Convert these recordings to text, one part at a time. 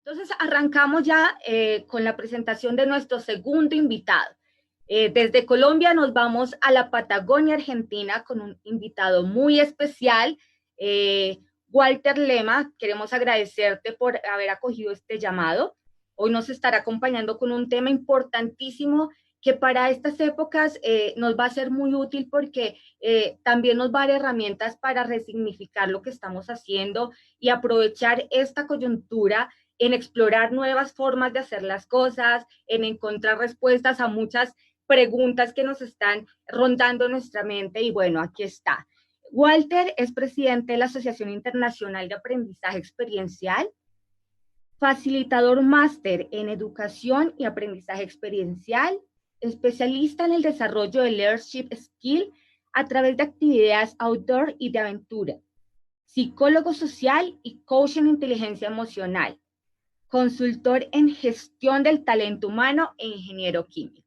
Entonces, arrancamos ya con la presentación de nuestro segundo invitado. Desde Colombia nos vamos a la Patagonia Argentina con un invitado muy especial, Walter Lema. Queremos agradecerte por haber acogido este llamado. Hoy nos estará acompañando con un tema importantísimo que para estas épocas nos va a ser muy útil porque también nos va a dar herramientas para resignificar lo que estamos haciendo y aprovechar esta coyuntura en explorar nuevas formas de hacer las cosas, en encontrar respuestas a muchas preguntas que nos están rondando nuestra mente. Y bueno, aquí está. Walter es presidente de la Asociación Internacional de Aprendizaje Experiencial, facilitador máster en educación y aprendizaje experiencial, especialista en el desarrollo de leadership skill a través de actividades outdoor y de aventura, psicólogo social y coach en inteligencia emocional, consultor en gestión del talento humano e ingeniero químico.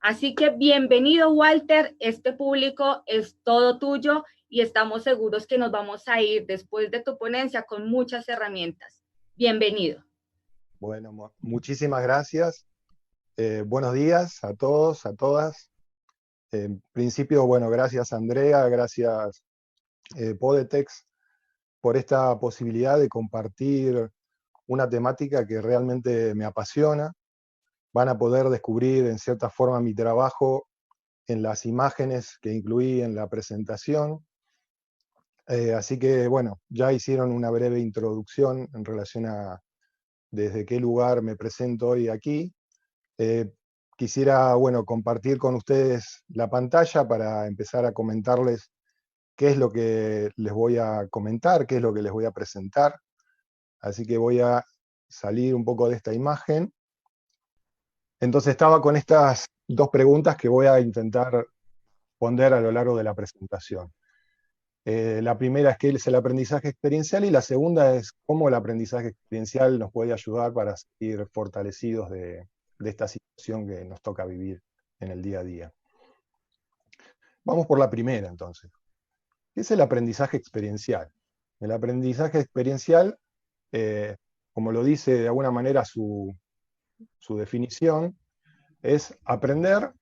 Así que bienvenido, Walter. Este público es todo tuyo y estamos seguros que nos vamos a ir después de tu ponencia con muchas herramientas. Bienvenido. Bueno, muchísimas gracias. Buenos días a todos, a todas. En principio, bueno, gracias Andrea, gracias Podetex por esta posibilidad de compartir una temática que realmente me apasiona. Van a poder descubrir en cierta forma mi trabajo en las imágenes que incluí en la presentación. Así que, bueno, ya hicieron una breve introducción en relación a desde qué lugar me presento hoy aquí. Quisiera, bueno, compartir con ustedes la pantalla para empezar a comentarles qué es lo que les voy a comentar, qué es lo que les voy a presentar. Así que voy a salir un poco de esta imagen. Entonces estaba con estas dos preguntas que voy a intentar responder a lo largo de la presentación. La primera es qué es el aprendizaje experiencial y la segunda es cómo el aprendizaje experiencial nos puede ayudar para seguir fortalecidos de esta situación que nos toca vivir en el día a día. Vamos por la primera entonces. ¿Qué es el aprendizaje experiencial? El aprendizaje experiencial, como lo dice de alguna manera su definición, es aprender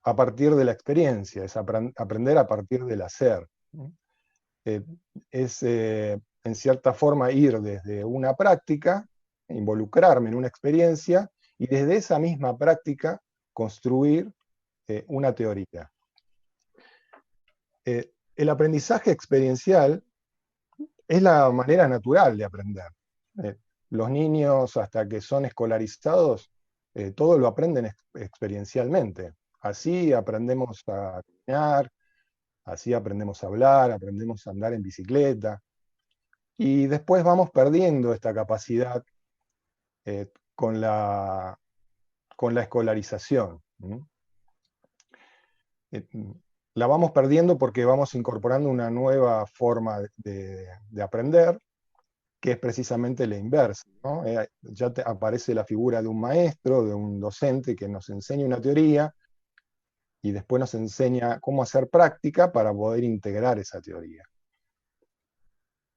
a partir de la experiencia, es aprender a partir del hacer. Es en cierta forma ir desde una práctica, involucrarme en una experiencia, y desde esa misma práctica construir una teoría. El aprendizaje experiencial es la manera natural de aprender. Los niños, hasta que son escolarizados, todo lo aprenden experiencialmente. Así aprendemos a caminar, así aprendemos a hablar, aprendemos a andar en bicicleta, y después vamos perdiendo esta capacidad con la escolarización. La vamos perdiendo porque vamos incorporando una nueva forma de aprender, que es precisamente la inversa, ¿no? Ya aparece la figura de un maestro, de un docente que nos enseña una teoría, y después nos enseña cómo hacer práctica para poder integrar esa teoría.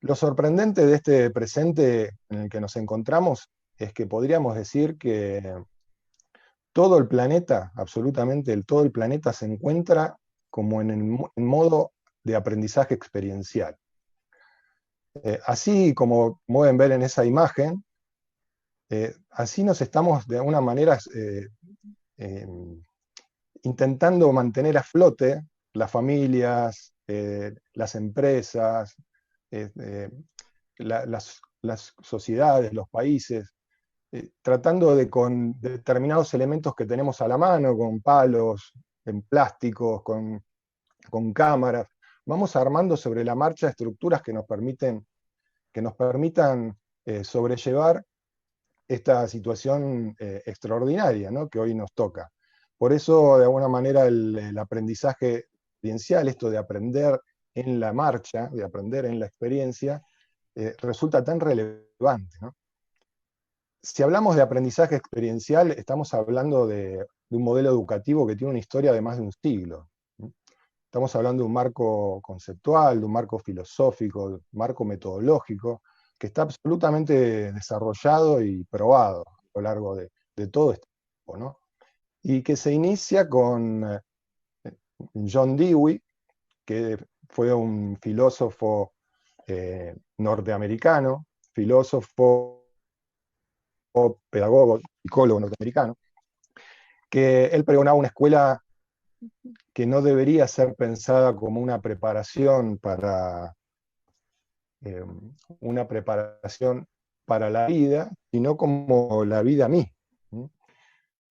Lo sorprendente de este presente en el que nos encontramos es que podríamos decir que todo el planeta, absolutamente todo el planeta se encuentra como en modo de aprendizaje experiencial. Así como pueden ver en esa imagen, así nos estamos de alguna manera intentando mantener a flote las familias, las empresas, las sociedades, los países, tratando de con determinados elementos que tenemos a la mano, con palos, en plásticos, con cámaras, vamos armando sobre la marcha estructuras que nos permitan sobrellevar esta situación extraordinaria, ¿no?, que hoy nos toca. Por eso, de alguna manera, el aprendizaje experiencial, esto de aprender en la marcha, de aprender en la experiencia, resulta tan relevante, ¿no? Si hablamos de aprendizaje experiencial, estamos hablando de un modelo educativo que tiene una historia de más de un siglo. Estamos hablando de un marco conceptual, de un marco filosófico, de un marco metodológico, que está absolutamente desarrollado y probado a lo largo de todo este tiempo, ¿no? Y que se inicia con John Dewey, que fue un filósofo norteamericano, filósofo, pedagogo, psicólogo norteamericano, que él pregonaba una escuela que no debería ser pensada como eh, una preparación para la vida, sino como la vida misma.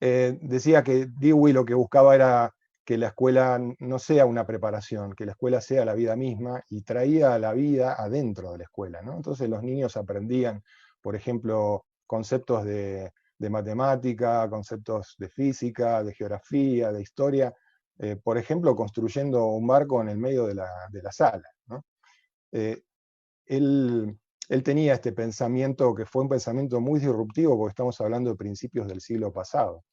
Decía que Dewey lo que buscaba era que la escuela no sea una preparación, que la escuela sea la vida misma, y traía la vida adentro de la escuela, ¿no? Entonces los niños aprendían, por ejemplo, conceptos de matemática, conceptos de física, de geografía, de historia, por ejemplo, construyendo un barco en el medio de la sala, ¿no? Eh, él tenía este pensamiento que fue un pensamiento muy disruptivo, porque estamos hablando de principios del siglo pasado,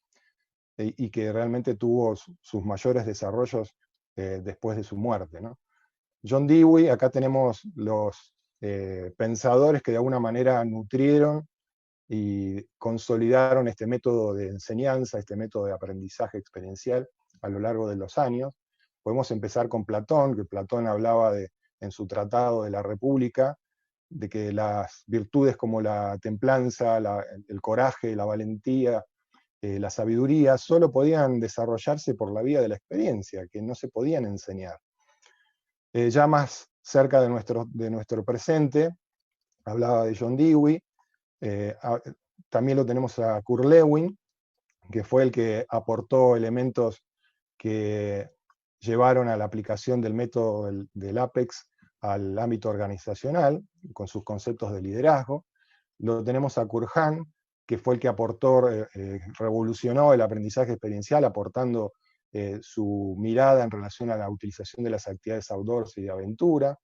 y que realmente tuvo sus mayores desarrollos después de su muerte, ¿no? John Dewey, acá tenemos los pensadores que de alguna manera nutrieron y consolidaron este método de enseñanza, este método de aprendizaje experiencial a lo largo de los años. Podemos empezar con Platón, que Platón hablaba en su tratado de la República, de que las virtudes como la templanza, el coraje, la valentía, la sabiduría, solo podían desarrollarse por la vía de la experiencia, que no se podían enseñar. Ya más cerca de nuestro presente, hablaba de John Dewey, también lo tenemos a Kurt Lewin, que fue el que aportó elementos que llevaron a la aplicación del método del APEX al ámbito organizacional, con sus conceptos de liderazgo. Lo tenemos a Kurhan, que fue el que aportó, revolucionó el aprendizaje experiencial, aportando su mirada en relación a la utilización de las actividades outdoors y de aventura.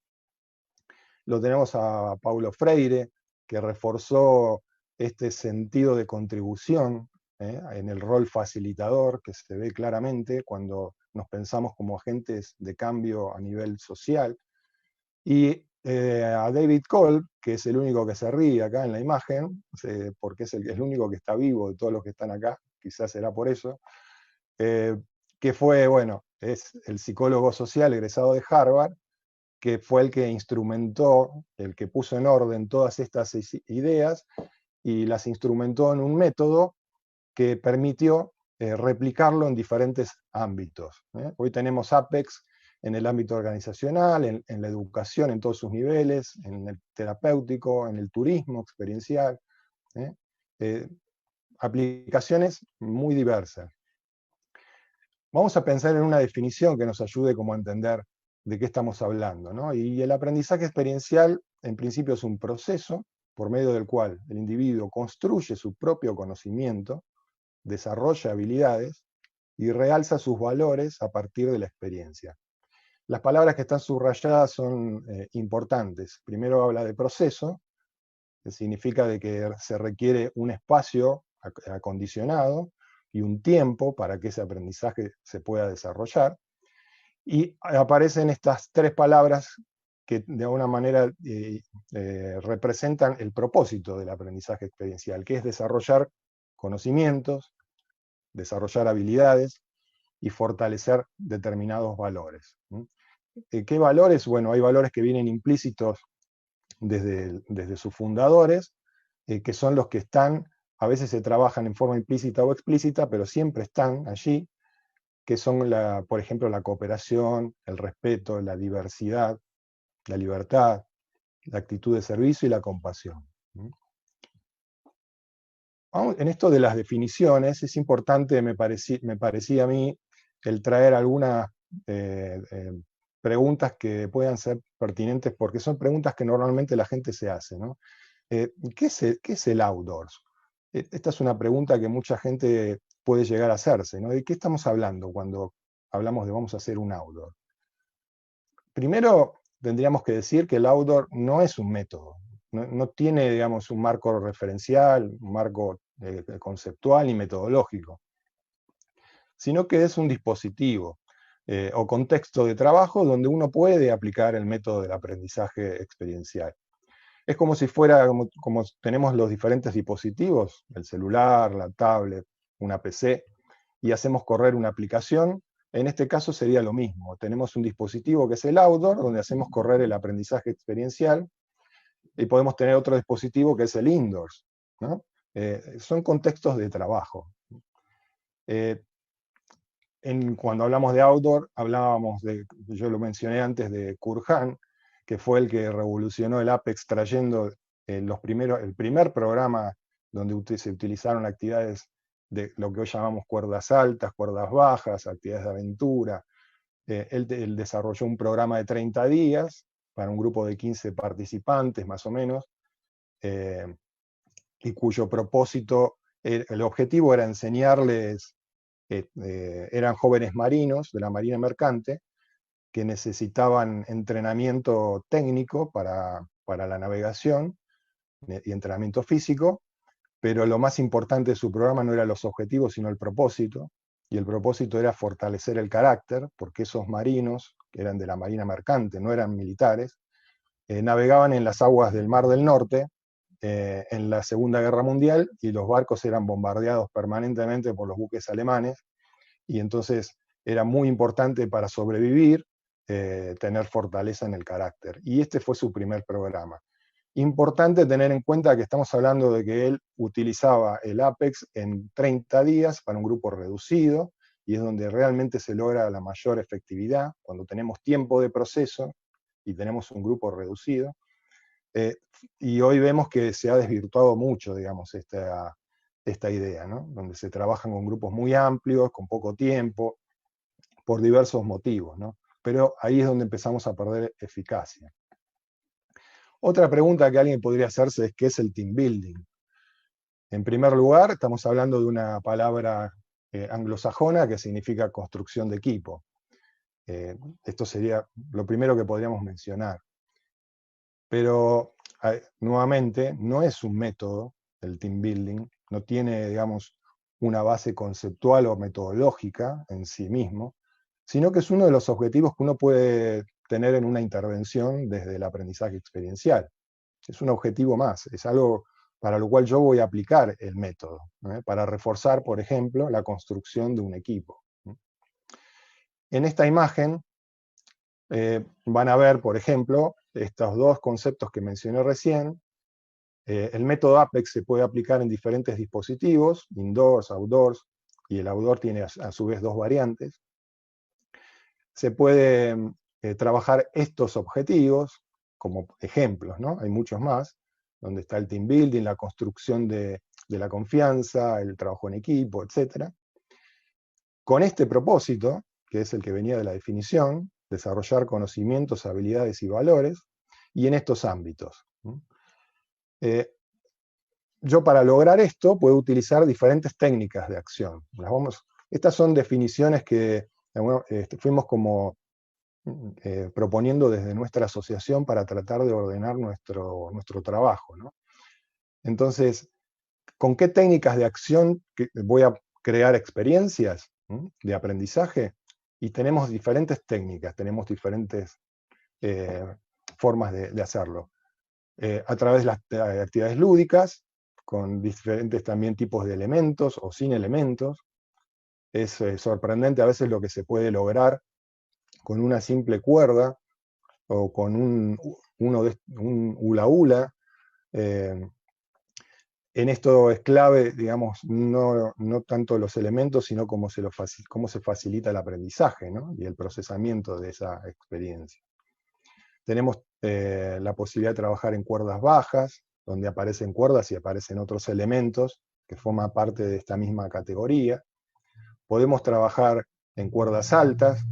Lo tenemos a Paulo Freire, que reforzó este sentido de contribución en el rol facilitador, que se ve claramente cuando nos pensamos como agentes de cambio a nivel social. Y a David Kolb, que es el único que se ríe acá en la imagen, porque es el único que está vivo de todos los que están acá, quizás será por eso, que fue, bueno, es el psicólogo social egresado de Harvard, que fue el que instrumentó, el que puso en orden todas estas ideas y las instrumentó en un método que permitió replicarlo en diferentes ámbitos. Hoy tenemos APEX en el ámbito organizacional, en la educación en todos sus niveles, en el terapéutico, en el turismo experiencial, aplicaciones muy diversas. Vamos a pensar en una definición que nos ayude como a entender de qué estamos hablando, ¿no? Y el aprendizaje experiencial, en principio, es un proceso por medio del cual el individuo construye su propio conocimiento, desarrolla habilidades y realza sus valores a partir de la experiencia. Las palabras que están subrayadas son importantes. Primero habla de proceso, que significa de que se requiere un espacio acondicionado y un tiempo para que ese aprendizaje se pueda desarrollar. Y aparecen estas tres palabras que de alguna manera representan el propósito del aprendizaje experiencial, que es desarrollar conocimientos, desarrollar habilidades y fortalecer determinados valores. ¿Qué valores? Bueno, hay valores que vienen implícitos desde sus fundadores, que son los que están, a veces se trabajan en forma implícita o explícita, pero siempre están allí, que son, por ejemplo, la cooperación, el respeto, la diversidad, la libertad, la actitud de servicio y la compasión. En esto de las definiciones, es importante, me parecía a mí, el traer algunas preguntas que puedan ser pertinentes, porque son preguntas que normalmente la gente se hace, ¿no? ¿Qué es el outdoors? Esta es una pregunta que mucha gente puede llegar a hacerse, ¿no? ¿De qué estamos hablando cuando hablamos de vamos a hacer un outdoor? Primero, tendríamos que decir que el outdoor no es un método, no tiene, digamos, un marco referencial, un marco conceptual y metodológico, sino que es un dispositivo o contexto de trabajo donde uno puede aplicar el método del aprendizaje experiencial. Es como si fuera, como tenemos los diferentes dispositivos, el celular, la tablet, una PC, y hacemos correr una aplicación. En este caso sería lo mismo. Tenemos un dispositivo que es el outdoor, donde hacemos correr el aprendizaje experiencial, y podemos tener otro dispositivo que es el indoors, ¿no? Son contextos de trabajo. Eh, Cuando hablamos de outdoor, hablábamos yo lo mencioné antes, de Kurhan, que fue el que revolucionó el Apex trayendo el primer programa donde se utilizaron actividades de lo que hoy llamamos cuerdas altas, cuerdas bajas, actividades de aventura. Él desarrolló un programa de 30 días para un grupo de 15 participantes más o menos, eh, y cuyo propósito, el objetivo era enseñarles, eran jóvenes marinos de la Marina Mercante que necesitaban entrenamiento técnico para la navegación y entrenamiento físico, pero lo más importante de su programa no eran los objetivos, sino el propósito, y el propósito era fortalecer el carácter, porque esos marinos, que eran de la Marina Mercante, no eran militares, navegaban en las aguas del Mar del Norte en la Segunda Guerra Mundial, y los barcos eran bombardeados permanentemente por los buques alemanes, y entonces era muy importante para sobrevivir tener fortaleza en el carácter. Y este fue su primer programa. Importante tener en cuenta que estamos hablando de que él utilizaba el Apex en 30 días para un grupo reducido, y es donde realmente se logra la mayor efectividad, cuando tenemos tiempo de proceso y tenemos un grupo reducido. Y hoy vemos que se ha desvirtuado mucho, digamos, esta idea, ¿no? Donde se trabajan con grupos muy amplios, con poco tiempo, por diversos motivos, ¿no? Pero ahí es donde empezamos a perder eficacia. Otra pregunta que alguien podría hacerse es: ¿qué es el team building? En primer lugar, estamos hablando de una palabra anglosajona que significa construcción de equipo. Esto sería lo primero que podríamos mencionar. Pero, nuevamente, no es un método el team building, no tiene, digamos, una base conceptual o metodológica en sí mismo, sino que es uno de los objetivos que uno puede tener en una intervención desde el aprendizaje experiencial. Es un objetivo más, es algo para lo cual yo voy a aplicar el método, para reforzar, por ejemplo, la construcción de un equipo. En esta imagen van a ver, por ejemplo, estos dos conceptos que mencioné recién. El método Apex se puede aplicar en diferentes dispositivos, indoors, outdoors, y el outdoor tiene a su vez dos variantes. Se puede trabajar estos objetivos como ejemplos, ¿no? Hay muchos más, donde está el team building, la construcción de la confianza, el trabajo en equipo, etc. Con este propósito, que es el que venía de la definición, desarrollar conocimientos, habilidades y valores, y en estos ámbitos. Yo, para lograr esto, puedo utilizar diferentes técnicas de acción. Estas son definiciones que fuimos como proponiendo desde nuestra asociación para tratar de ordenar nuestro trabajo, ¿no? Entonces, ¿con qué técnicas de acción voy a crear experiencias de aprendizaje? Y tenemos diferentes técnicas, tenemos diferentes formas de hacerlo. A través de las actividades lúdicas, con diferentes también tipos de elementos o sin elementos. Es sorprendente a veces lo que se puede lograr con una simple cuerda o con un hula hula. En esto es clave, digamos, no tanto los elementos, sino cómo se facilita el aprendizaje, ¿no? Y el procesamiento de esa experiencia. Tenemos la posibilidad de trabajar en cuerdas bajas, donde aparecen cuerdas y aparecen otros elementos que forman parte de esta misma categoría. Podemos trabajar en cuerdas altas.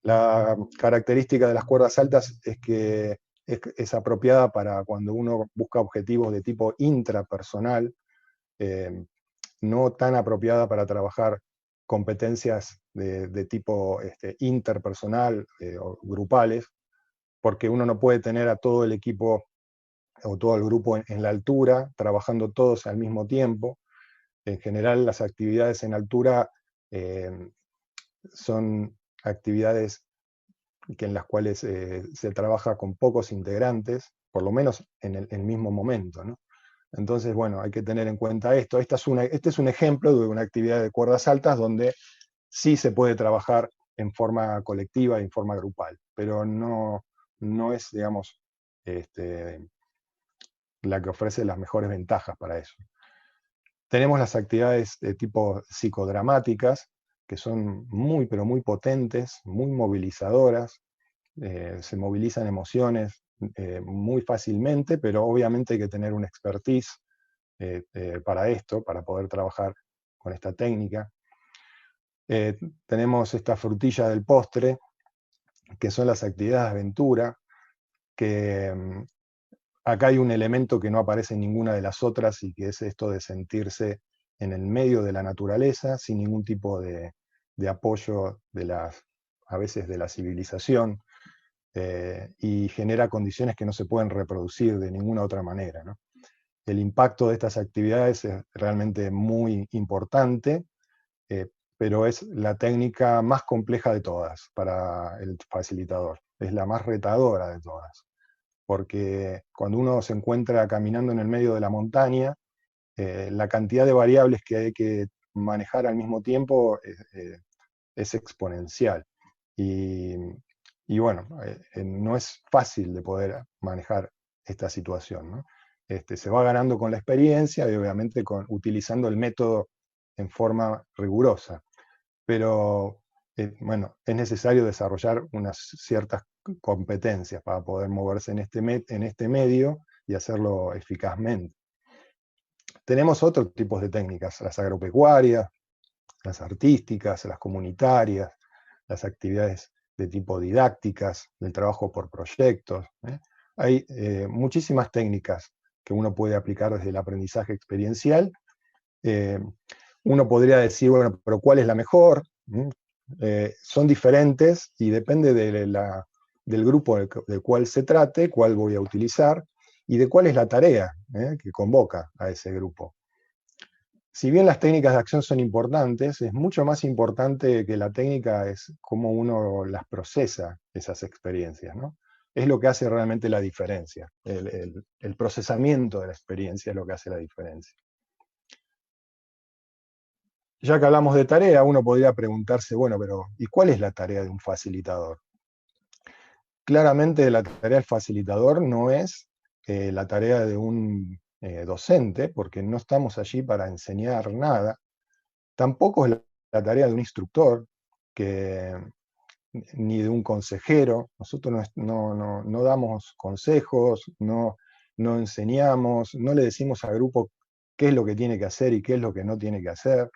La característica de las cuerdas altas es que es apropiada para cuando uno busca objetivos de tipo intrapersonal, no tan apropiada para trabajar competencias de tipo interpersonal o grupales, porque uno no puede tener a todo el equipo o todo el grupo en la altura, trabajando todos al mismo tiempo. En general, las actividades en altura son actividades en las cuales se trabaja con pocos integrantes, por lo menos en el mismo momento, ¿no? Entonces, bueno, hay que tener en cuenta esto. Este es un ejemplo de una actividad de cuerdas altas donde sí se puede trabajar en forma colectiva y en forma grupal, pero no es, digamos, la que ofrece las mejores ventajas para eso. Tenemos las actividades de tipo psicodramáticas, que son muy, pero muy potentes, muy movilizadoras, se movilizan emociones muy fácilmente, pero obviamente hay que tener una expertise para esto, para poder trabajar con esta técnica. Tenemos esta frutilla del postre, que son las actividades de aventura, que acá hay un elemento que no aparece en ninguna de las otras y que es esto de sentirse en el medio de la naturaleza, sin ningún tipo de apoyo a veces de la civilización, y genera condiciones que no se pueden reproducir de ninguna otra manera, ¿no? El impacto de estas actividades es realmente muy importante, pero es la técnica más compleja de todas para el facilitador. Es la más retadora de todas, porque cuando uno se encuentra caminando en el medio de la montaña, la cantidad de variables que hay que manejar al mismo tiempo es exponencial. Y, bueno, no es fácil de poder manejar esta situación, ¿no? Se va ganando con la experiencia y obviamente utilizando el método en forma rigurosa. Pero bueno, es necesario desarrollar unas ciertas competencias para poder moverse en este medio y hacerlo eficazmente. Tenemos otros tipos de técnicas, las agropecuarias, las artísticas, las comunitarias, las actividades de tipo didácticas, del trabajo por proyectos. Hay muchísimas técnicas que uno puede aplicar desde el aprendizaje experiencial. Uno podría decir, bueno, pero ¿cuál es la mejor? Son diferentes y depende del grupo del cual se trate, cuál voy a utilizar y de cuál es la tarea que convoca a ese grupo. Si bien las técnicas de acción son importantes, es mucho más importante que la técnica es cómo uno las procesa, esas experiencias, ¿no? Es lo que hace realmente la diferencia. El procesamiento de la experiencia es lo que hace la diferencia. Ya que hablamos de tarea, uno podría preguntarse, bueno, pero ¿y cuál es la tarea de un facilitador? Claramente la tarea del facilitador no es la tarea de un docente, porque no estamos allí para enseñar nada. Tampoco es la tarea de un instructor, ni de un consejero. Nosotros no damos consejos, no enseñamos, no le decimos al grupo qué es lo que tiene que hacer y qué es lo que no tiene que hacer.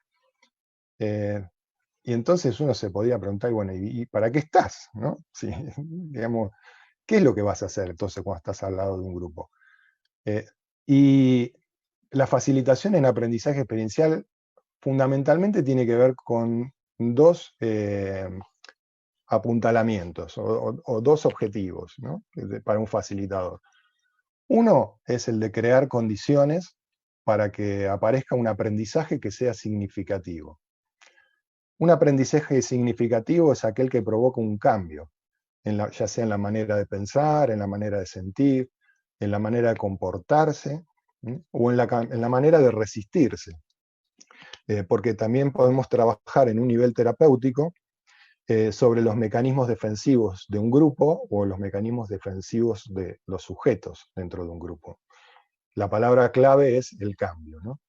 Y entonces uno se podía preguntar, bueno, ¿y para qué estás? ¿No? Sí, digamos, ¿qué es lo que vas a hacer entonces cuando estás al lado de un grupo? Y la facilitación en aprendizaje experiencial fundamentalmente tiene que ver con dos apuntalamientos o dos objetivos, ¿no? Para un facilitador. Uno es el de crear condiciones para que aparezca un aprendizaje que sea significativo. Un aprendizaje significativo es aquel que provoca un cambio, ya sea en la manera de pensar, en la manera de sentir, en la manera de comportarse, o en la manera de resistirse. Porque también podemos trabajar en un nivel terapéutico sobre los mecanismos defensivos de un grupo o los mecanismos defensivos de los sujetos dentro de un grupo. La palabra clave es el cambio, ¿no?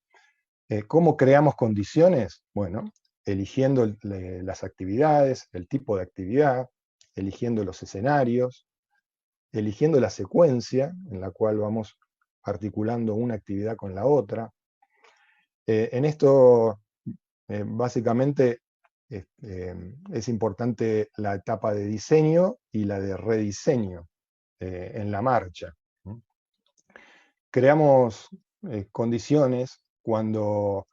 ¿Cómo creamos condiciones? Bueno, eligiendo las actividades, el tipo de actividad, eligiendo los escenarios, eligiendo la secuencia en la cual vamos articulando una actividad con la otra. En esto, básicamente, es importante la etapa de diseño y la de rediseño en la marcha. Creamos condiciones cuando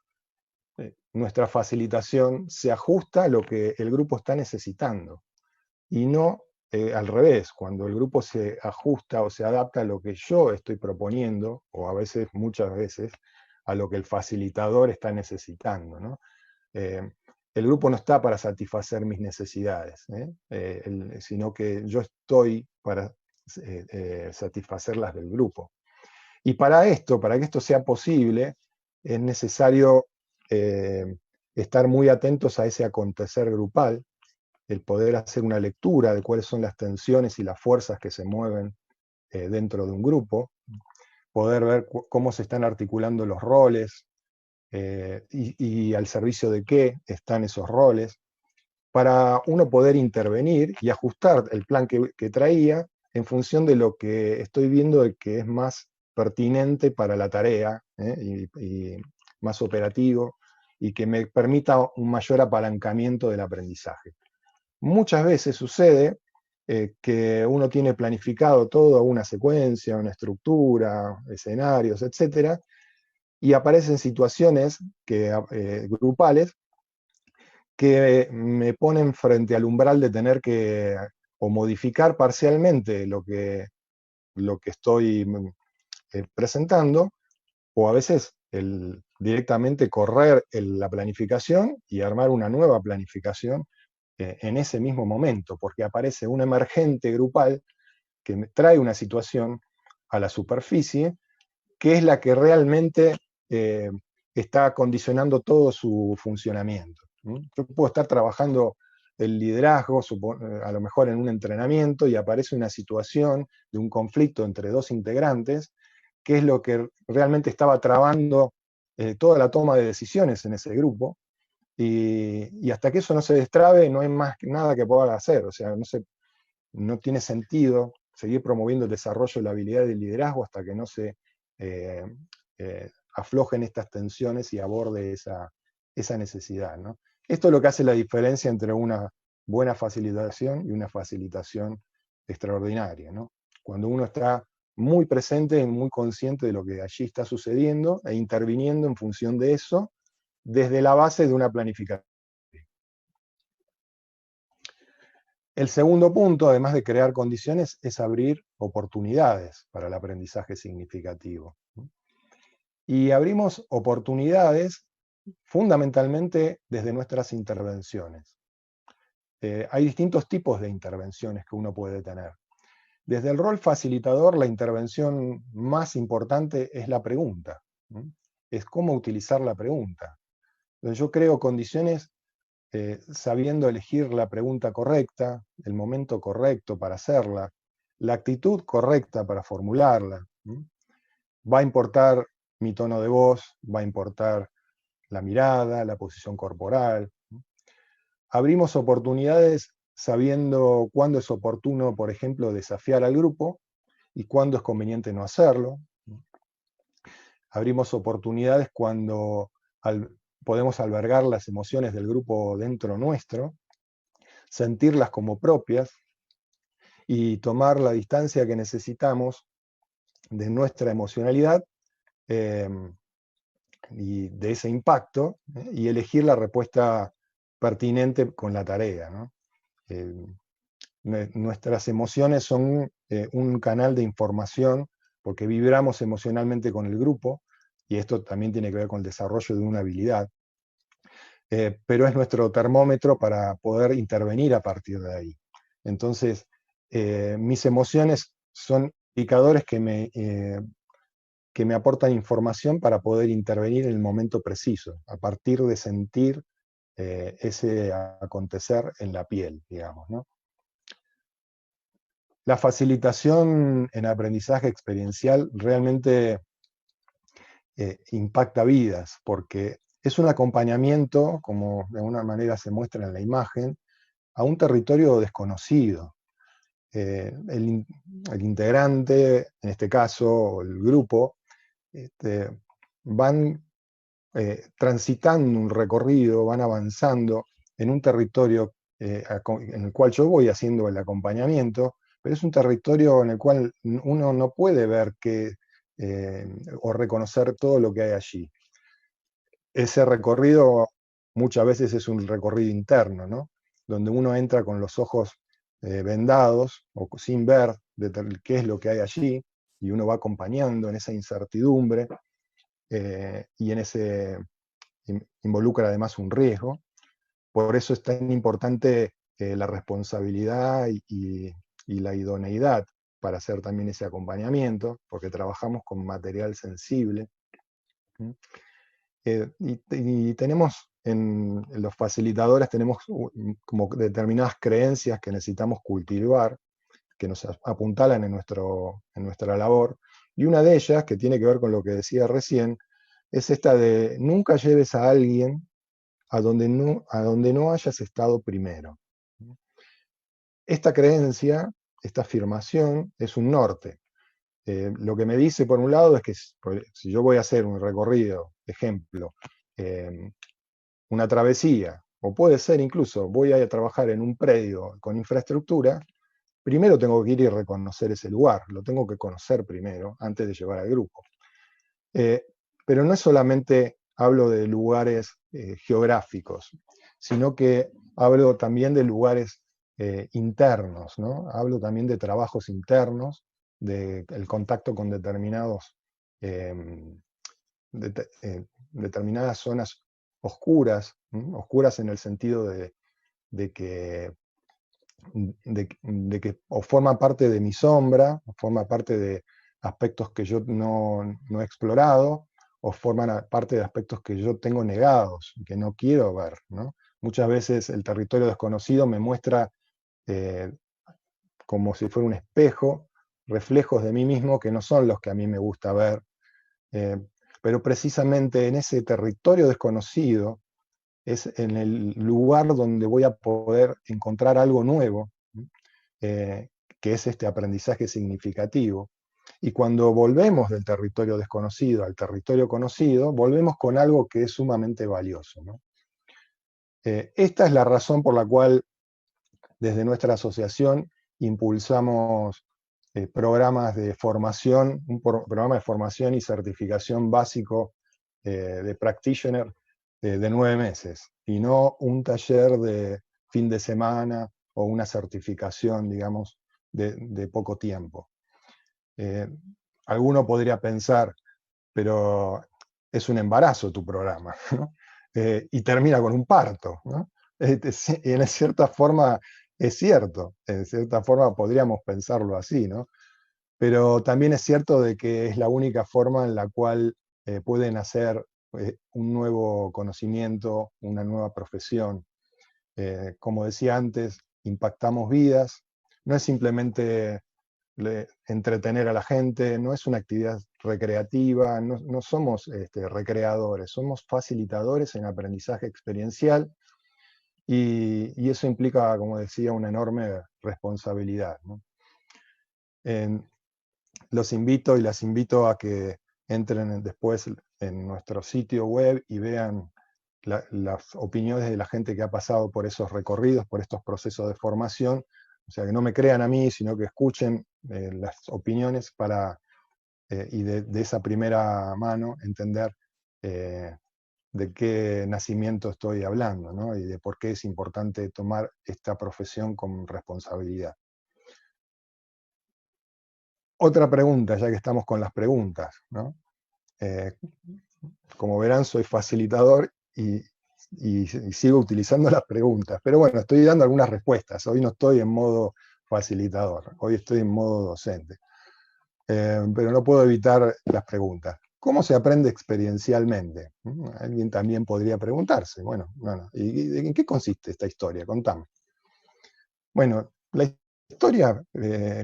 nuestra facilitación se ajusta a lo que el grupo está necesitando y no al revés, cuando el grupo se ajusta o se adapta a lo que yo estoy proponiendo, o a veces, muchas veces, a lo que el facilitador está necesitando, ¿no? El grupo no está para satisfacer mis necesidades, sino que yo estoy para satisfacer las del grupo. Y para que esto sea posible, es necesario estar muy atentos a ese acontecer grupal, el poder hacer una lectura de cuáles son las tensiones y las fuerzas que se mueven dentro de un grupo, poder ver cómo se están articulando los roles y al servicio de qué están esos roles, para uno poder intervenir y ajustar el plan que traía en función de lo que estoy viendo de que es más pertinente para la tarea y más operativo y que me permita un mayor apalancamiento del aprendizaje. Muchas veces sucede que uno tiene planificado todo, una secuencia, una estructura, escenarios, etcétera, y aparecen situaciones grupales que me ponen frente al umbral de tener que o modificar parcialmente lo que estoy presentando, o a veces directamente correr la planificación y armar una nueva planificación en ese mismo momento, porque aparece un emergente grupal que me trae una situación a la superficie, que es la que realmente está condicionando todo su funcionamiento. Yo puedo estar trabajando el liderazgo, a lo mejor en un entrenamiento, y aparece una situación de un conflicto entre dos integrantes, que es lo que realmente estaba trabando toda la toma de decisiones en ese grupo, y hasta que eso no se destrabe, no hay más nada que pueda hacer. O sea, no tiene sentido seguir promoviendo el desarrollo de la habilidad del liderazgo hasta que no se eh, aflojen estas tensiones y aborde esa necesidad, ¿no? Esto es lo que hace la diferencia entre una buena facilitación y una facilitación extraordinaria, ¿no? Cuando uno está muy presente y muy consciente de lo que allí está sucediendo e interviniendo en función de eso desde la base de una planificación. El segundo punto, además de crear condiciones, es abrir oportunidades para el aprendizaje significativo. Y abrimos oportunidades fundamentalmente desde nuestras intervenciones. Hay distintos tipos de intervenciones que uno puede tener. Desde el rol facilitador, la intervención más importante es la pregunta. Es cómo utilizar la pregunta. Entonces, yo creo condiciones sabiendo elegir la pregunta correcta, el momento correcto para hacerla, la actitud correcta para formularla. Va a importar mi tono de voz, va a importar la mirada, la posición corporal. Abrimos oportunidades sabiendo cuándo es oportuno, por ejemplo, desafiar al grupo y cuándo es conveniente no hacerlo. Abrimos oportunidades cuando podemos albergar las emociones del grupo dentro nuestro, sentirlas como propias y tomar la distancia que necesitamos de nuestra emocionalidad y de ese impacto, y elegir la respuesta pertinente con la tarea, ¿no? Nuestras emociones son un canal de información porque vibramos emocionalmente con el grupo, y esto también tiene que ver con el desarrollo de una habilidad, pero es nuestro termómetro para poder intervenir a partir de ahí. Entonces, mis emociones son indicadores que me aportan información para poder intervenir en el momento preciso, a partir de sentir ese acontecer en la piel, digamos, ¿no? La facilitación en aprendizaje experiencial realmente impacta vidas, porque es un acompañamiento, como de alguna manera se muestra en la imagen, a un territorio desconocido. El integrante, en este caso el grupo, van transitando un recorrido, van avanzando en un territorio en el cual yo voy haciendo el acompañamiento, pero es un territorio en el cual uno no puede ver o reconocer todo lo que hay allí. Ese recorrido muchas veces es un recorrido interno, ¿no? Donde uno entra con los ojos vendados o sin ver qué es lo que hay allí, y uno va acompañando en esa incertidumbre, y en ese involucra además un riesgo. Por eso es tan importante la responsabilidad y la idoneidad para hacer también ese acompañamiento, porque trabajamos con material sensible. Y tenemos, en los facilitadores, tenemos como determinadas creencias que necesitamos cultivar, que nos apuntalan en nuestra labor, y una de ellas, que tiene que ver con lo que decía recién, es esta de nunca lleves a alguien a donde no hayas estado primero. Esta creencia, esta afirmación, es un norte. Lo que me dice, por un lado, es que si yo voy a hacer un recorrido, ejemplo, una travesía, o puede ser incluso, voy a trabajar en un predio con infraestructura, primero tengo que ir y reconocer ese lugar, lo tengo que conocer primero, antes de llevar al grupo. Pero no es solamente hablo de lugares geográficos, sino que hablo también de lugares internos, ¿no? Hablo también de trabajos internos, del contacto con determinadas zonas oscuras, oscuras en el sentido de que o forma parte de mi sombra, o forma parte de aspectos que yo no he explorado, o forman parte de aspectos que yo tengo negados, que no quiero ver, ¿no? Muchas veces el territorio desconocido me muestra como si fuera un espejo, reflejos de mí mismo que no son los que a mí me gusta ver. Pero precisamente en ese territorio desconocido es en el lugar donde voy a poder encontrar algo nuevo, que es este aprendizaje significativo. Y cuando volvemos del territorio desconocido al territorio conocido, volvemos con algo que es sumamente valioso, ¿no? Esta es la razón por la cual desde nuestra asociación impulsamos programas de formación, un programa de formación y certificación básico de practitioner de 9 meses, y no un taller de fin de semana o una certificación, digamos, de poco tiempo. Alguno podría pensar, pero es un embarazo tu programa, ¿no? Y termina con un parto, ¿no? Y en cierta forma es cierto, en cierta forma podríamos pensarlo así, ¿no? Pero también es cierto de que es la única forma en la cual pueden hacer un nuevo conocimiento, una nueva profesión. Como decía antes, impactamos vidas, no es simplemente entretener a la gente, no es una actividad recreativa, no somos recreadores, somos facilitadores en aprendizaje experiencial, y eso implica, como decía, una enorme responsabilidad, ¿no? Los invito y las invito a que entren después en nuestro sitio web y vean las opiniones de la gente que ha pasado por esos recorridos, por estos procesos de formación. O sea, que no me crean a mí, sino que escuchen las opiniones y de esa primera mano entender de qué nacimiento estoy hablando, ¿no? Y de por qué es importante tomar esta profesión con responsabilidad. Otra pregunta, ya que estamos con las preguntas, ¿no? Como verán, soy facilitador y sigo utilizando las preguntas, pero bueno, estoy dando algunas respuestas. Hoy no estoy en modo facilitador, hoy estoy en modo docente. Pero no puedo evitar las preguntas. ¿Cómo se aprende experiencialmente? Alguien también podría preguntarse, bueno, ¿y en qué consiste esta historia? Contame. Bueno, la historia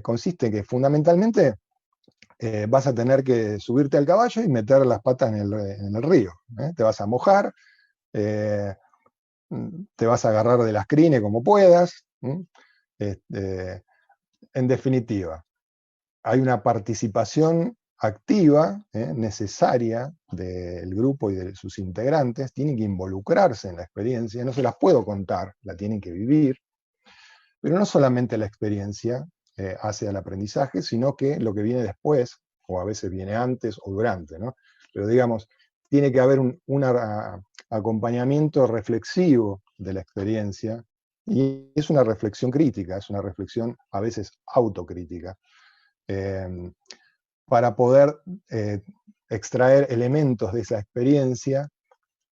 consiste en que fundamentalmente vas a tener que subirte al caballo y meter las patas en el río. Te vas a mojar, te vas a agarrar de las crines como puedas. En definitiva, hay una participación activa, necesaria del grupo y de sus integrantes, tienen que involucrarse en la experiencia, no se las puedo contar, la tienen que vivir, pero no solamente la experiencia hace al aprendizaje, sino que lo que viene después, o a veces viene antes o durante, ¿no? Pero digamos, tiene que haber un acompañamiento reflexivo de la experiencia, y es una reflexión crítica, es una reflexión a veces autocrítica, para poder extraer elementos de esa experiencia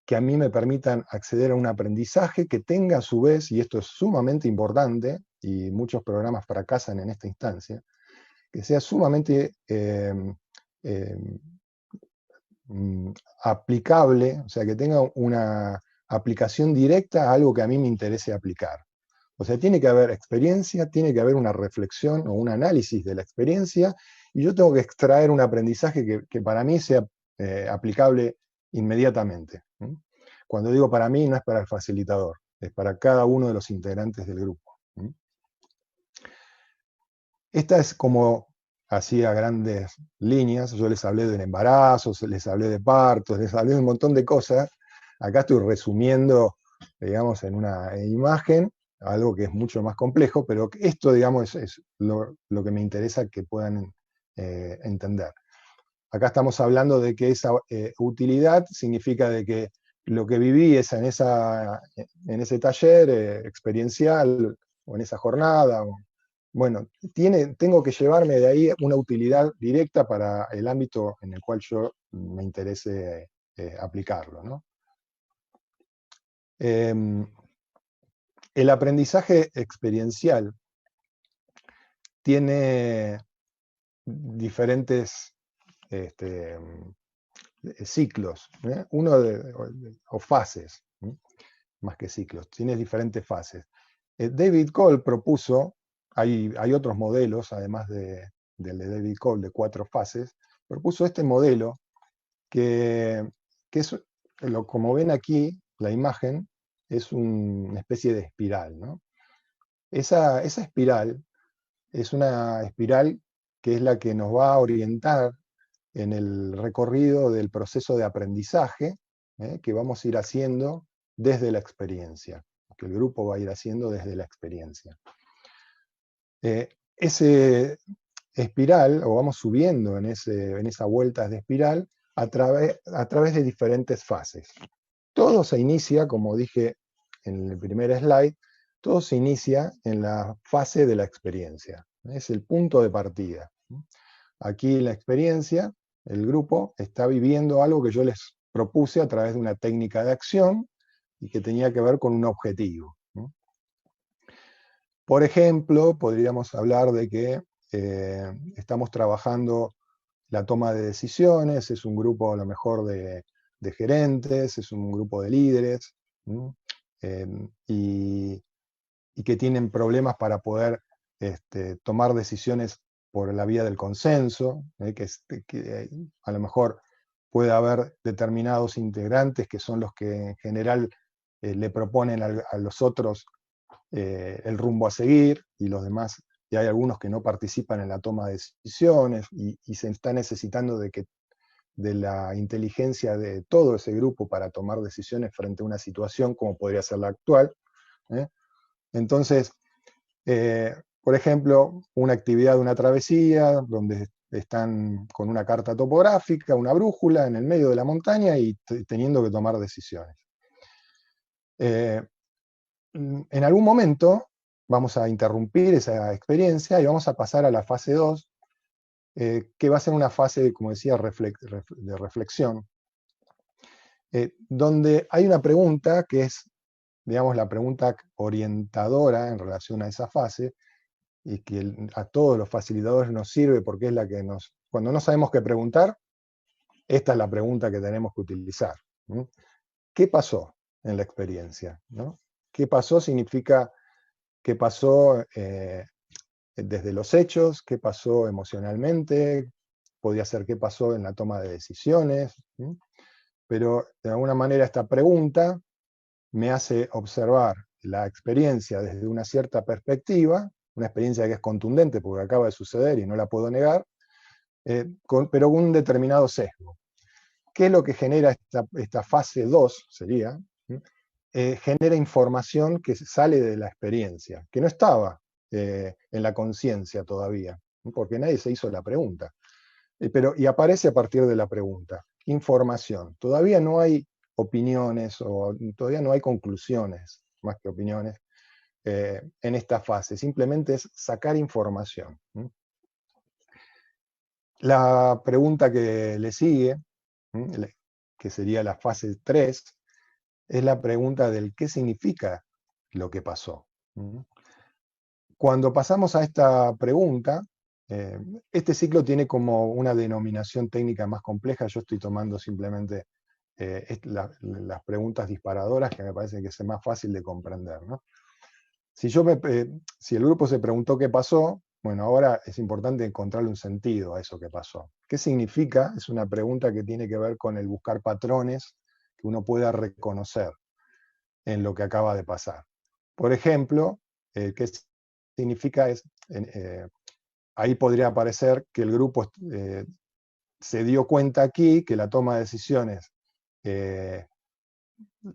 que a mí me permitan acceder a un aprendizaje que tenga a su vez, y esto es sumamente importante, y muchos programas fracasan en esta instancia, que sea sumamente aplicable, o sea, que tenga una aplicación directa a algo que a mí me interese aplicar. O sea, tiene que haber experiencia, tiene que haber una reflexión o un análisis de la experiencia, y yo tengo que extraer un aprendizaje que para mí sea aplicable inmediatamente. Cuando digo para mí, no es para el facilitador, es para cada uno de los integrantes del grupo. Esta es como, así a grandes líneas, yo les hablé del embarazo, les hablé de partos, les hablé de un montón de cosas. Acá estoy resumiendo, digamos, en una imagen, algo que es mucho más complejo, pero esto, digamos, es lo que me interesa que puedan entender. Acá estamos hablando de que esa utilidad significa de que lo que viví es en ese taller experiencial, o en esa jornada, bueno, tengo que llevarme de ahí una utilidad directa para el ámbito en el cual yo me interese aplicarlo, ¿no? El aprendizaje experiencial tiene diferentes ciclos, o fases, más que ciclos, tiene diferentes fases. David Cole propuso, hay otros modelos, además del de David Cole, de 4 fases, propuso este modelo que es, como ven aquí, la imagen, es una especie de espiral, ¿no? Esa espiral es una espiral que es la que nos va a orientar en el recorrido del proceso de aprendizaje que vamos a ir haciendo desde la experiencia, que el grupo va a ir haciendo desde la experiencia. Ese espiral, o vamos subiendo en esa vuelta de espiral, a través de diferentes fases. Todo se inicia, como dije en el primer slide, todo se inicia en la fase de la experiencia. Es el punto de partida. Aquí en la experiencia, el grupo está viviendo algo que yo les propuse a través de una técnica de acción y que tenía que ver con un objetivo. Por ejemplo, podríamos hablar de que estamos trabajando la toma de decisiones, es un grupo a lo mejor de gerentes, es un grupo de líderes, y que tienen problemas para poder tomar decisiones por la vía del consenso, que a lo mejor puede haber determinados integrantes que son los que en general le proponen a los otros el rumbo a seguir, y los demás, y hay algunos que no participan en la toma de decisiones, y se está necesitando de la inteligencia de todo ese grupo para tomar decisiones frente a una situación como podría ser la actual. Entonces, por ejemplo, una actividad de una travesía, donde están con una carta topográfica, una brújula en el medio de la montaña y teniendo que tomar decisiones. En algún momento vamos a interrumpir esa experiencia y vamos a pasar a la fase 2, que va a ser una fase, como decía, de reflexión, donde hay una pregunta que es, digamos, la pregunta orientadora en relación a esa fase, y que a todos los facilitadores nos sirve porque es la que cuando no sabemos qué preguntar, esta es la pregunta que tenemos que utilizar. ¿Qué pasó en la experiencia? ¿No? ¿Qué pasó? Significa qué pasó desde los hechos, qué pasó emocionalmente, podría ser qué pasó en la toma de decisiones, pero de alguna manera esta pregunta me hace observar la experiencia desde una cierta perspectiva, una experiencia que es contundente porque acaba de suceder y no la puedo negar, pero con un determinado sesgo. ¿Qué es lo que genera esta fase 2? Sería, genera información que sale de la experiencia, que no estaba en la conciencia todavía, porque nadie se hizo la pregunta. Y aparece a partir de la pregunta. Información. Todavía no hay opiniones, o todavía no hay conclusiones, más que opiniones, en esta fase. Simplemente es sacar información. La pregunta que le sigue, que sería la fase 3, es la pregunta del qué significa lo que pasó. Cuando pasamos a esta pregunta, Este ciclo tiene como una denominación técnica más compleja, yo estoy tomando simplemente las preguntas disparadoras que me parece que es más fácil de comprender, ¿no? Si el grupo se preguntó qué pasó, bueno, ahora es importante encontrarle un sentido a eso que pasó. ¿Qué significa? Es una pregunta que tiene que ver con el buscar patrones que uno pueda reconocer en lo que acaba de pasar. Por ejemplo, ¿qué significa? Ahí podría aparecer que el grupo se dio cuenta aquí que la toma de decisiones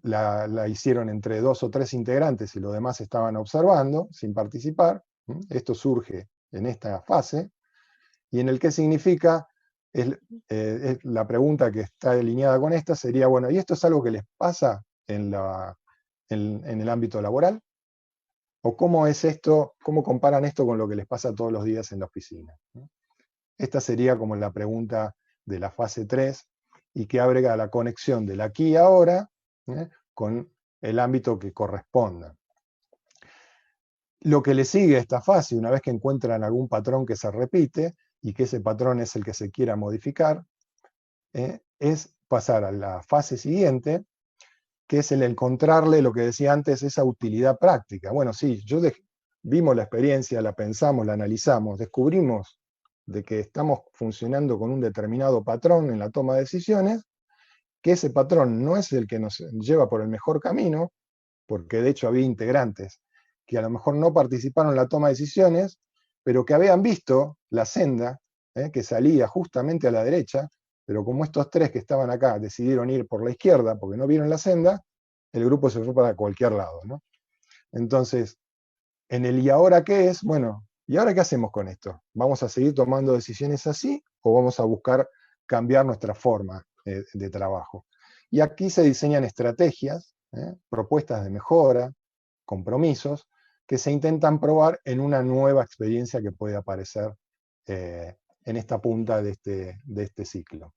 la hicieron entre 2 o 3 integrantes y los demás estaban observando, sin participar. Esto surge en esta fase. Y en el qué significa, es la pregunta que está alineada con esta sería, bueno, ¿y esto es algo que les pasa en el ámbito laboral? ¿O cómo es esto, cómo comparan esto con lo que les pasa todos los días en la oficina? Esta sería como la pregunta de la fase 3 y que abre a la conexión del aquí y ahora con el ámbito que corresponda. Lo que le sigue a esta fase, una vez que encuentran algún patrón que se repite y que ese patrón es el que se quiera modificar, es pasar a la fase siguiente, que es el encontrarle, lo que decía antes, esa utilidad práctica. Bueno, sí, vimos la experiencia, la pensamos, la analizamos, descubrimos de que estamos funcionando con un determinado patrón en la toma de decisiones, que ese patrón no es el que nos lleva por el mejor camino, porque de hecho había integrantes que a lo mejor no participaron en la toma de decisiones, pero que habían visto la senda que salía justamente a la derecha, pero como estos 3 que estaban acá decidieron ir por la izquierda porque no vieron la senda, el grupo se fue para cualquier lado, ¿no? Entonces, en el ¿y ahora qué es? Bueno, ¿y ahora qué hacemos con esto? ¿Vamos a seguir tomando decisiones así o vamos a buscar cambiar nuestra forma de trabajo? Y aquí se diseñan estrategias, propuestas de mejora, compromisos, que se intentan probar en una nueva experiencia que puede aparecer en esta punta de este ciclo.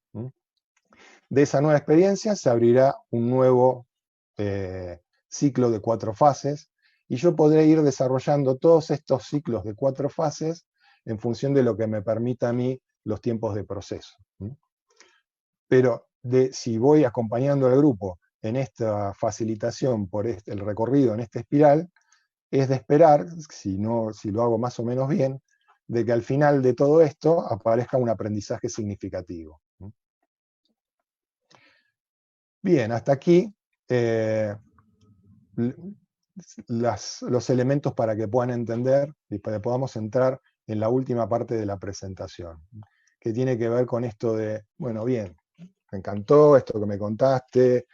De esa nueva experiencia se abrirá un nuevo ciclo de 4 fases, y yo podré ir desarrollando todos estos ciclos de 4 fases en función de lo que me permita a mí los tiempos de proceso. Pero si voy acompañando al grupo en esta facilitación por el recorrido en esta espiral, es de esperar, si lo hago más o menos bien, de que al final de todo esto aparezca un aprendizaje significativo. Bien, hasta aquí los elementos para que puedan entender y para que podamos entrar en la última parte de la presentación, que tiene que ver con esto de, bueno, bien, me encantó esto que me contaste,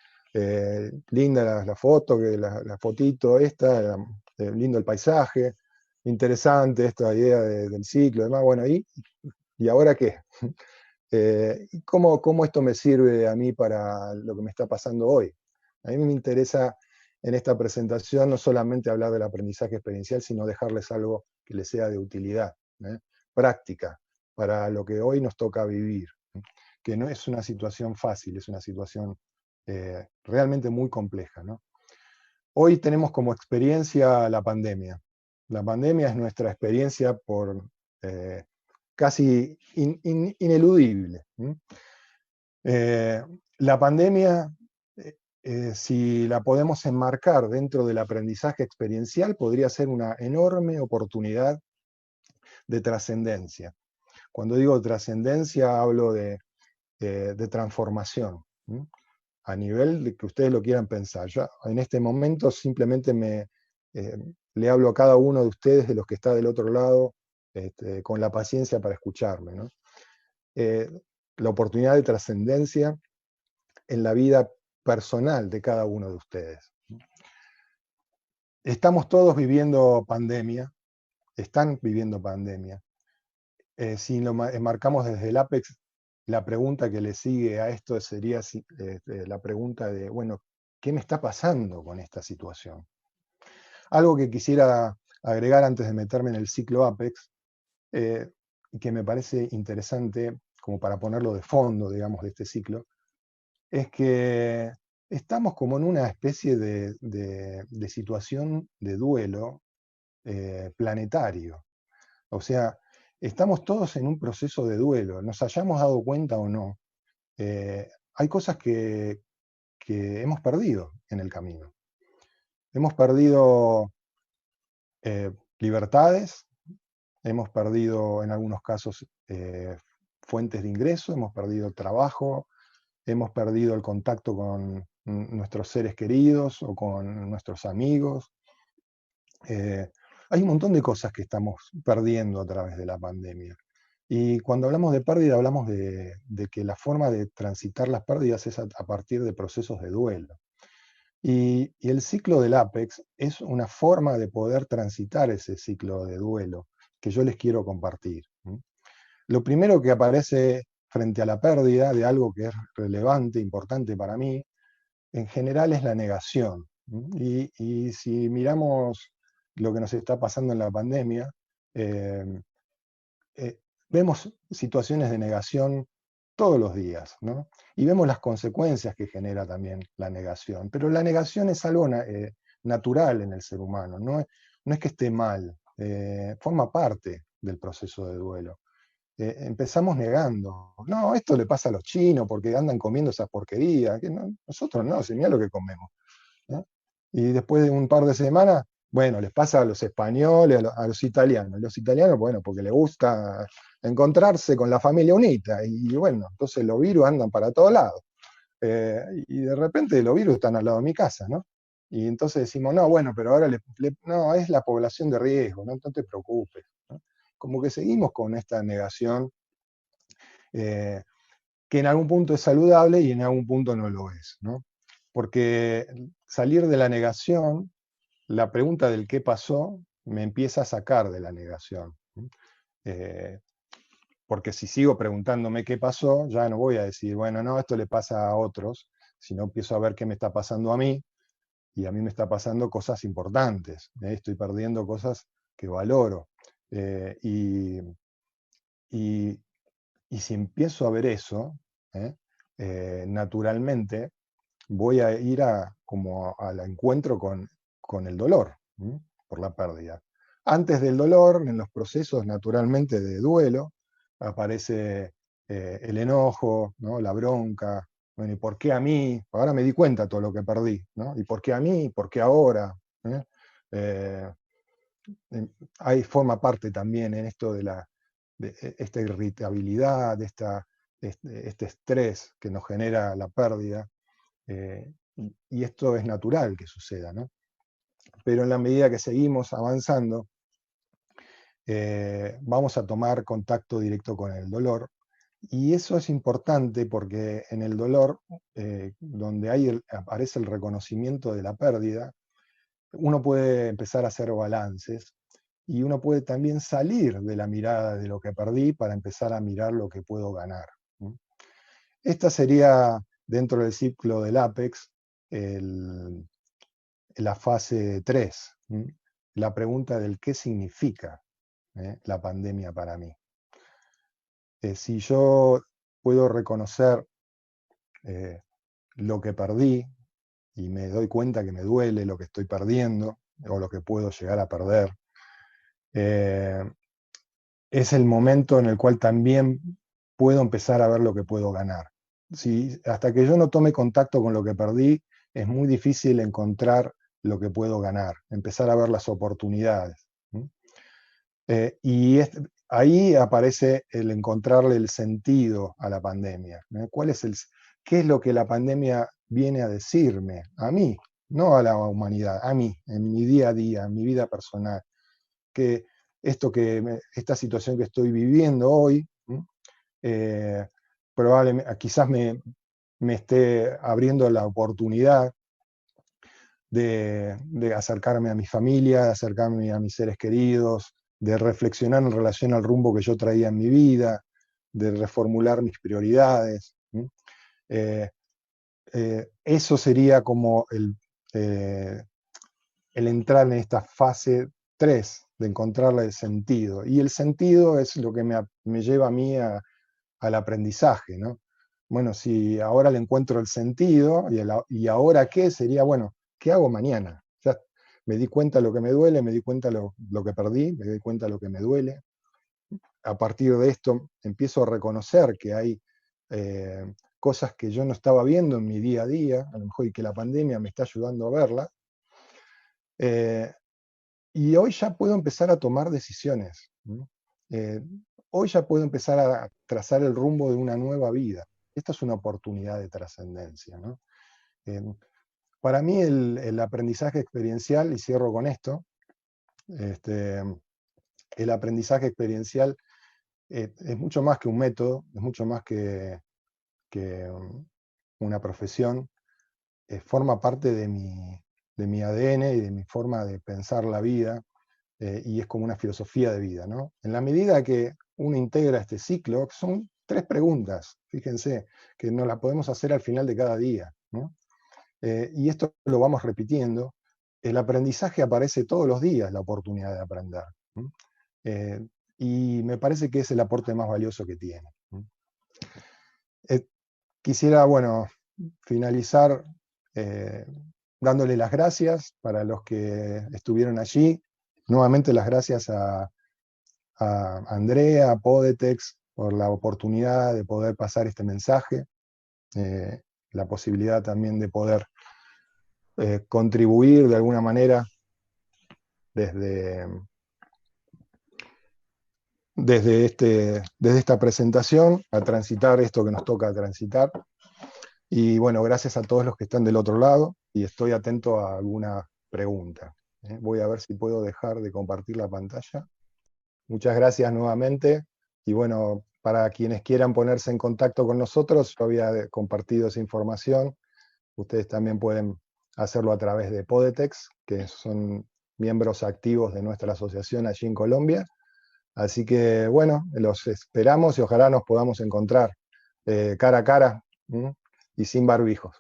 linda la foto, la fotito esta, lindo el paisaje, interesante esta idea del ciclo, demás, bueno, ¿y ahora qué? ¿Cómo esto me sirve a mí para lo que me está pasando hoy? A mí me interesa en esta presentación no solamente hablar del aprendizaje experiencial, sino dejarles algo que les sea de utilidad, práctica, para lo que hoy nos toca vivir, que no es una situación fácil, es una situación realmente muy compleja, ¿no? Hoy tenemos como experiencia la pandemia. La pandemia es nuestra experiencia por casi ineludible. La pandemia, si la podemos enmarcar dentro del aprendizaje experiencial, podría ser una enorme oportunidad de trascendencia. Cuando digo trascendencia, hablo de transformación, a nivel de que ustedes lo quieran pensar. Yo en este momento simplemente le hablo a cada uno de ustedes, de los que está del otro lado, con la paciencia para escucharme, ¿no? La oportunidad de trascendencia en la vida personal de cada uno de ustedes. Estamos todos viviendo pandemia, están viviendo pandemia. Si lo enmarcamos desde el Apex, la pregunta que le sigue a esto sería la pregunta de, bueno, ¿qué me está pasando con esta situación? Algo que quisiera agregar antes de meterme en el ciclo Apex, y que me parece interesante, como para ponerlo de fondo, digamos, de este ciclo, es que estamos como en una especie de situación de duelo planetario. O sea, estamos todos en un proceso de duelo, nos hayamos dado cuenta o no. Hay cosas que hemos perdido en el camino. Hemos perdido libertades, hemos perdido en algunos casos fuentes de ingreso, hemos perdido trabajo, hemos perdido el contacto con nuestros seres queridos o con nuestros amigos. Hay un montón de cosas que estamos perdiendo a través de la pandemia. Y cuando hablamos de pérdida, hablamos de que la forma de transitar las pérdidas es a partir de procesos de duelo. Y el ciclo del Apex es una forma de poder transitar ese ciclo de duelo que yo les quiero compartir. Lo primero que aparece frente a la pérdida de algo que es relevante, importante para mí, en general es la negación. Y si miramos lo que nos está pasando en la pandemia, eh, vemos situaciones de negación todos los días, ¿no? Y vemos las consecuencias que genera también la negación. Pero la negación es algo natural en el ser humano, no es que esté mal, forma parte del proceso de duelo. Empezamos negando, no, esto le pasa a los chinos porque andan comiendo esa porquería, que no, nosotros no, si mira lo que comemos. ¿No? Y después de un par de semanas, bueno, les pasa a los españoles, a los italianos. Los italianos, bueno, porque les gusta encontrarse con la familia unita. Y bueno, entonces los virus andan para todos lados. Y de repente los virus están al lado de mi casa, ¿no? Y entonces decimos, no, bueno, pero ahora no, es la población de riesgo, no te preocupes. ¿No? Como que seguimos con esta negación eh, que en algún punto es saludable y en algún punto no lo es, ¿no? Porque salir de la negación, la pregunta del qué pasó, me empieza a sacar de la negación. Eh, porque si sigo preguntándome qué pasó, ya no voy a decir, bueno, no, esto le pasa a otros, sino empiezo a ver qué me está pasando a mí, y a mí me está pasando cosas importantes, estoy perdiendo cosas que valoro. Y, y, y si empiezo a ver eso, naturalmente voy a ir como al encuentro con el dolor, por la pérdida. Antes del dolor, en los procesos naturalmente de duelo, aparece el enojo, ¿no? La bronca. Bueno, ¿y por qué a mí? Ahora me di cuenta de todo lo que perdí, ¿no? ¿Y por qué a mí? ¿Por qué ahora? ¿Eh? Eh, Ahí forma parte también en esto de esta irritabilidad, de este estrés que nos genera la pérdida. Y esto es natural que suceda, ¿no? Pero en la medida que seguimos avanzando, vamos a tomar contacto directo con el dolor. Y eso es importante porque en el dolor, donde aparece el reconocimiento de la pérdida, uno puede empezar a hacer balances y uno puede también salir de la mirada de lo que perdí para empezar a mirar lo que puedo ganar. Esta sería, dentro del ciclo del Apex, la fase 3, la pregunta del qué significa la pandemia para mí. Si yo puedo reconocer lo que perdí y me doy cuenta que me duele lo que estoy perdiendo o lo que puedo llegar a perder, es el momento en el cual también puedo empezar a ver lo que puedo ganar. Hasta que yo no tome contacto con lo que perdí, es muy difícil encontrar lo que puedo ganar, empezar a ver las oportunidades. Ahí aparece el encontrarle el sentido a la pandemia. ¿Qué es lo que la pandemia viene a decirme? A mí, no a la humanidad, a mí, en mi día a día, en mi vida personal. Que esta situación que estoy viviendo hoy, probablemente, quizás me esté abriendo la oportunidad de acercarme a mi familia, de acercarme a mis seres queridos, de reflexionar en relación al rumbo que yo traía en mi vida, de reformular mis prioridades. Eso sería como el entrar en esta fase 3 de encontrarle el sentido. Y el sentido es lo que me lleva a mí al aprendizaje, ¿no? Bueno, si ahora le encuentro el sentido, y ahora qué, sería, bueno, ¿qué hago mañana? Ya me di cuenta de lo que me duele, me di cuenta de lo que perdí, me di cuenta de lo que me duele. a partir de esto empiezo a reconocer que hay cosas que yo no estaba viendo en mi día a día, a lo mejor y que la pandemia me está ayudando a verla, y hoy ya puedo empezar a tomar decisiones. Hoy ya puedo empezar a trazar el rumbo de una nueva vida. Esta es una oportunidad de trascendencia, ¿no? Para mí el aprendizaje experiencial, y cierro con esto, el aprendizaje experiencial es mucho más que un método, es mucho más que una profesión, forma parte de mi ADN y de mi forma de pensar la vida, y es como una filosofía de vida, ¿no? En la medida que uno integra este ciclo, son 3 preguntas, fíjense, que nos las podemos hacer al final de cada día, ¿no? Y esto lo vamos repitiendo. El aprendizaje aparece todos los días, la oportunidad de aprender, ¿no? Y me parece que es el aporte más valioso que tiene, ¿no? Quisiera, bueno, finalizar dándole las gracias para los que estuvieron allí. Nuevamente las gracias a Andrea, a Podetex, por la oportunidad de poder pasar este mensaje, la posibilidad también de poder contribuir de alguna manera desde esta presentación a transitar esto que nos toca transitar. Y bueno, gracias a todos los que están del otro lado, y estoy atento a alguna pregunta. Voy a ver si puedo dejar de compartir la pantalla. Muchas gracias nuevamente, y bueno, para quienes quieran ponerse en contacto con nosotros, yo había compartido esa información. Ustedes también pueden hacerlo a través de Podetex, que son miembros activos de nuestra asociación allí en Colombia. Así que bueno, los esperamos y ojalá nos podamos encontrar cara a cara, y sin barbijos.